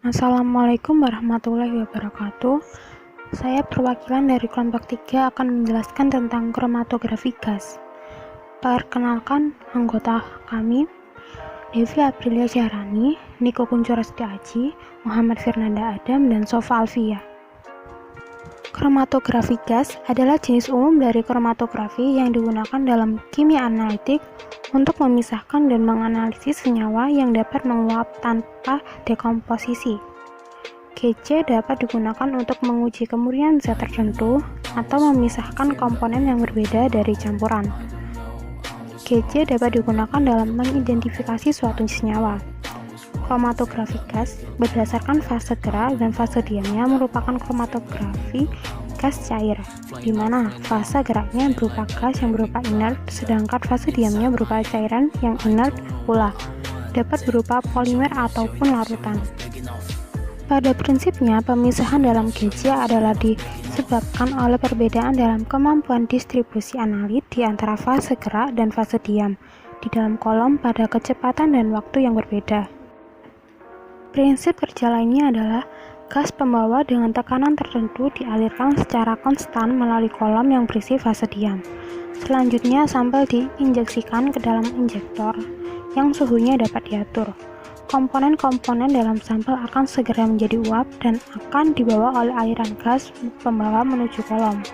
Assalamualaikum warahmatullahi wabarakatuh. Saya perwakilan dari kelompok 3 akan menjelaskan tentang kromatografi gas. Perkenalkan anggota kami, Devi Aprilia Syahrani, Niko Kuncoro Setiaji, Muhammad Firnanda Adam, dan Sofa Alfia. Kromatografi gas adalah jenis umum dari kromatografi yang digunakan dalam kimia analitik untuk memisahkan dan menganalisis senyawa yang dapat menguap tanpa dekomposisi. GC dapat digunakan untuk menguji kemurnian zat tertentu atau memisahkan komponen yang berbeda dari campuran. GC dapat digunakan dalam mengidentifikasi suatu senyawa. Kromatografi gas berdasarkan fase gerak dan fase diamnya merupakan kromatografi gas cair, di mana fase geraknya berupa gas yang berupa inert, sedangkan fase diamnya berupa cairan yang inert pula, dapat berupa polimer ataupun larutan. Pada prinsipnya, pemisahan dalam GC adalah disebabkan oleh perbedaan dalam kemampuan distribusi analit di antara fase gerak dan fase diam di dalam kolom pada kecepatan dan waktu yang berbeda. Prinsip kerja lainnya adalah gas pembawa dengan tekanan tertentu dialirkan secara konstan melalui kolom yang berisi fase diam. Selanjutnya, sampel diinjeksikan ke dalam injektor yang suhunya dapat diatur. Komponen-komponen dalam sampel akan segera menjadi uap dan akan dibawa oleh aliran gas pembawa menuju kolom.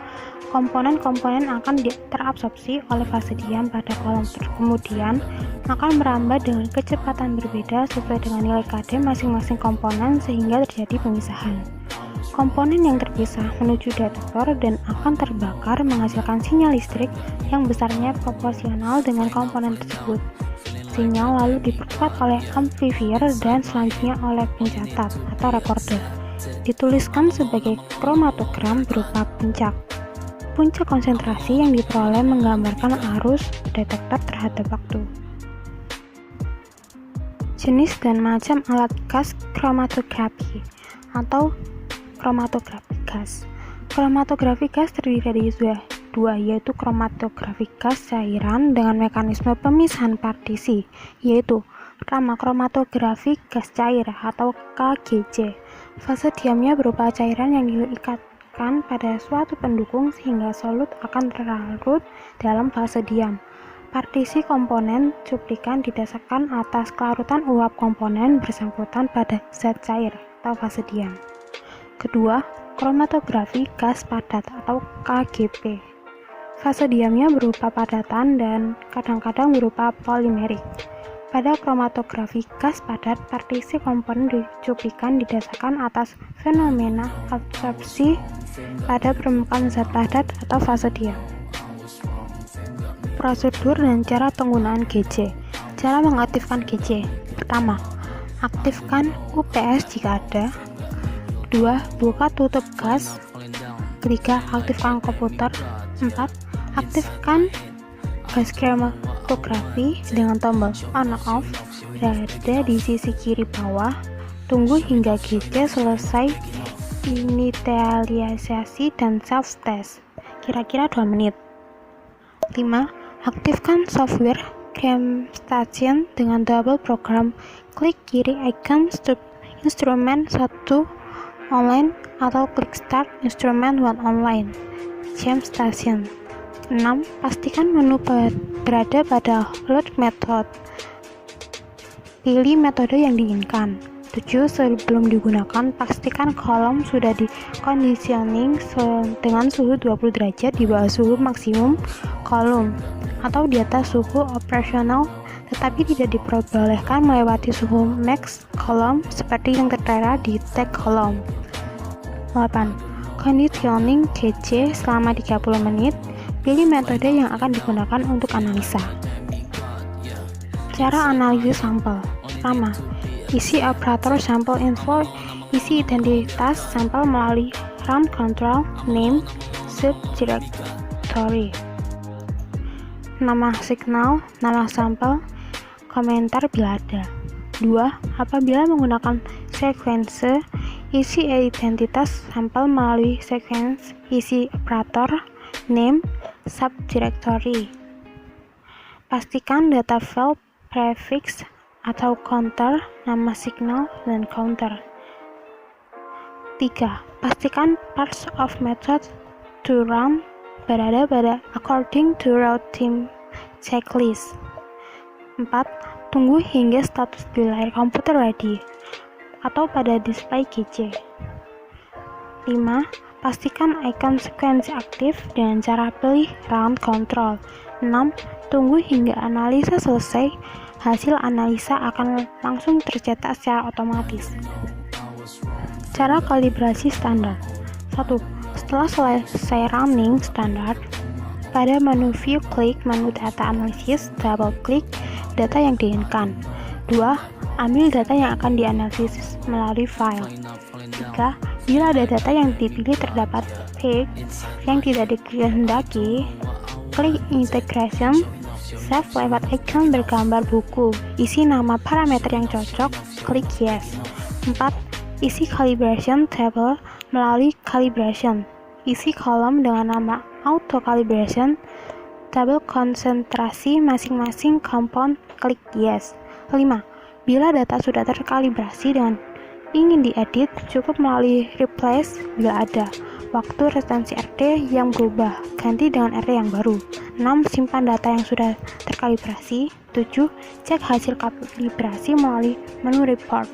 Komponen-komponen akan terabsorpsi oleh fase diam pada kolom, kemudian akan merambat dengan kecepatan berbeda sesuai dengan nilai KD masing-masing komponen sehingga terjadi pemisahan. Komponen yang terpisah menuju detektor dan akan terbakar menghasilkan sinyal listrik yang besarnya proporsional dengan komponen tersebut. Sinyal lalu diperkuat oleh amplifier dan selanjutnya oleh pencatat atau recorder. Dituliskan sebagai kromatogram berupa puncak. Puncak konsentrasi yang diperoleh menggambarkan arus detektor terhadap waktu. Jenis dan macam alat gas kromatografi atau kromatografi gas. Kromatografi gas terdiri dari dua, yaitu kromatografi gas cairan dengan mekanisme pemisahan partisi, yaitu pertama kromatografi gas cair atau KGC. Fase diamnya berupa cairan yang diikatkan pada suatu pendukung sehingga solut akan terlarut dalam fase diam. Partisi komponen cuplikan didasarkan atas kelarutan uap komponen bersangkutan pada zat cair atau fase diam. Kedua, kromatografi gas padat atau KGP. Fase diamnya berupa padatan dan kadang-kadang berupa polimerik. Pada kromatografi gas padat, partisi komponen dicuplikan didasarkan atas fenomena absorpsi pada permukaan zat padat atau fase diam. Prosedur dan cara penggunaan GC. Cara mengaktifkan GC. Pertama, aktifkan UPS jika ada. Kedua, buka tutup gas. Ketiga, aktifkan komputer. 4. Aktifkan gas kromatografi dengan tombol on off berada di sisi kiri bawah. Tunggu hingga GC selesai initialisasi dan self test, kira-kira 2 menit. 5. Aktifkan software ChemStation dengan double program. Klik kiri icon instrumen 1 online atau klik start instrument 1 online ChemStation. 6. Pastikan menu berada pada load method. Pilih metode yang diinginkan. 7. Sebelum digunakan, pastikan kolom sudah dikondisioning dengan suhu 20 derajat di bawah suhu maksimum kolom atau di atas suhu operasional, tetapi tidak diperbolehkan melewati suhu max kolom seperti yang tertera di tag kolom. 8. Conditioning GC selama 30 menit. Pilih metode yang akan digunakan untuk analisa. Cara analisis sampel. Pertama, isi operator sampel info. Isi identitas sampel melalui run control name subdirectory. Nama signal, nama sampel, komentar bila ada. 2. Apabila menggunakan sequence, isi identitas sampel melalui sequence isi operator name subdirectory. Pastikan data file prefix atau counter, nama signal, dan counter. 3. Pastikan parts of method to run berada pada according to routine checklist. 4. Tunggu hingga status di layar komputer ready atau pada display GC. 5. Pastikan icon sekuensi aktif dengan cara pilih run control. 6. Tunggu hingga analisa selesai. Hasil analisa akan langsung tercetak secara otomatis. Cara kalibrasi standar. 1. Setelah selesai running standar, pada menu view klik menu data analisis, double klik data yang diinginkan. 2. Ambil data yang akan dianalisis melalui file. 3. Bila ada data yang dipilih terdapat peak yang tidak dikehendaki, klik integration, save lewat icon bergambar buku, isi nama parameter yang cocok, klik yes. 4. Isi calibration table melalui calibration, isi kolom dengan nama auto calibration, tabel konsentrasi masing-masing compound, klik yes. 5. Bila data sudah terkalibrasi dengan ingin diedit, cukup melalui replace bila ada waktu retensi RT yang berubah, ganti dengan RT yang baru. 6. Simpan data yang sudah terkalibrasi. 7. Cek hasil kalibrasi melalui menu report.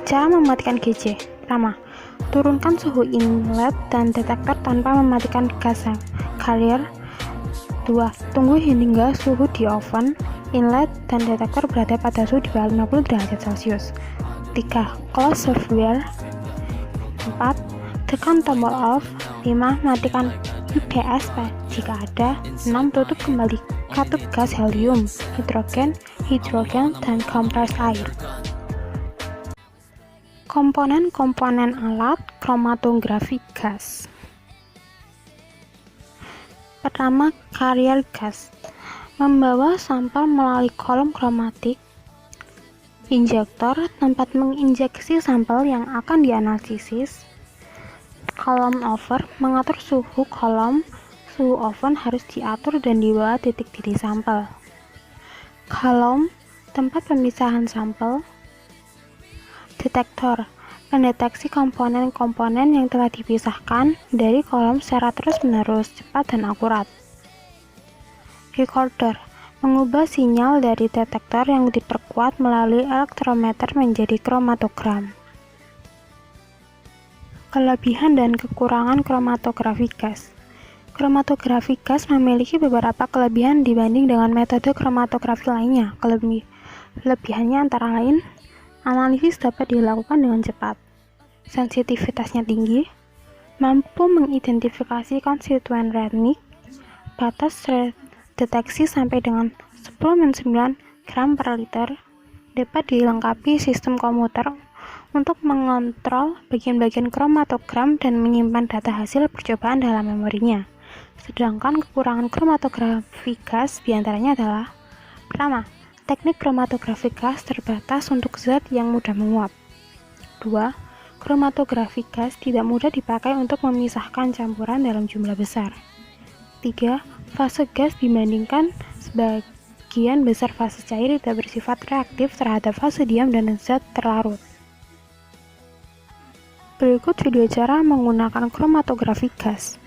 Cara mematikan GC. Pertama, turunkan suhu inlet dan detektor tanpa mematikan gas carrier. 2. Tunggu hingga suhu di oven, inlet, dan detektor berada pada suhu di bawah 50 derajat Celcius. 3. Close software. 4. Tekan tombol off. 5. Matikan UPS jika ada. 6. Tutup kembali katup gas helium, hidrogen, dan kompres air. Komponen-komponen alat kromatografi gas. Pertama, carrier gas. Membawa sampel melalui kolom kromatik. Injektor, tempat menginjeksi sampel yang akan dianalisis. Kolom over, mengatur suhu kolom. Suhu oven harus diatur dan di bawah titik-titik sampel. Kolom, tempat pemisahan sampel. Detektor, mendeteksi komponen-komponen yang telah dipisahkan dari kolom secara terus-menerus, cepat dan akurat. Recorder, mengubah sinyal dari detektor yang diperkuat melalui elektrometer menjadi kromatogram. Kelebihan dan kekurangan kromatografi gas. Kromatografi gas memiliki beberapa kelebihan dibanding dengan metode kromatografi lainnya. Kelebihannya antara lain, analisis dapat dilakukan dengan cepat, sensitivitasnya tinggi, mampu mengidentifikasi konstituen retnik, batas deteksi sampai dengan 10-9 gram per liter, dapat dilengkapi sistem komputer untuk mengontrol bagian-bagian kromatogram dan menyimpan data hasil percobaan dalam memorinya. Sedangkan kekurangan kromatografi gas diantaranya adalah: pertama, teknik kromatografi gas terbatas untuk zat yang mudah menguap. 2. Kromatografi gas tidak mudah dipakai untuk memisahkan campuran dalam jumlah besar. 3. Fase gas dibandingkan sebagian besar fase cair tidak bersifat reaktif terhadap fase diam dan zat terlarut. Berikut video cara menggunakan kromatografi gas.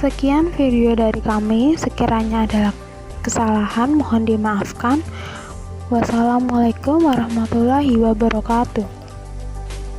Sekian video dari kami, sekiranya ada kesalahan mohon dimaafkan. Wassalamualaikum warahmatullahi wabarakatuh.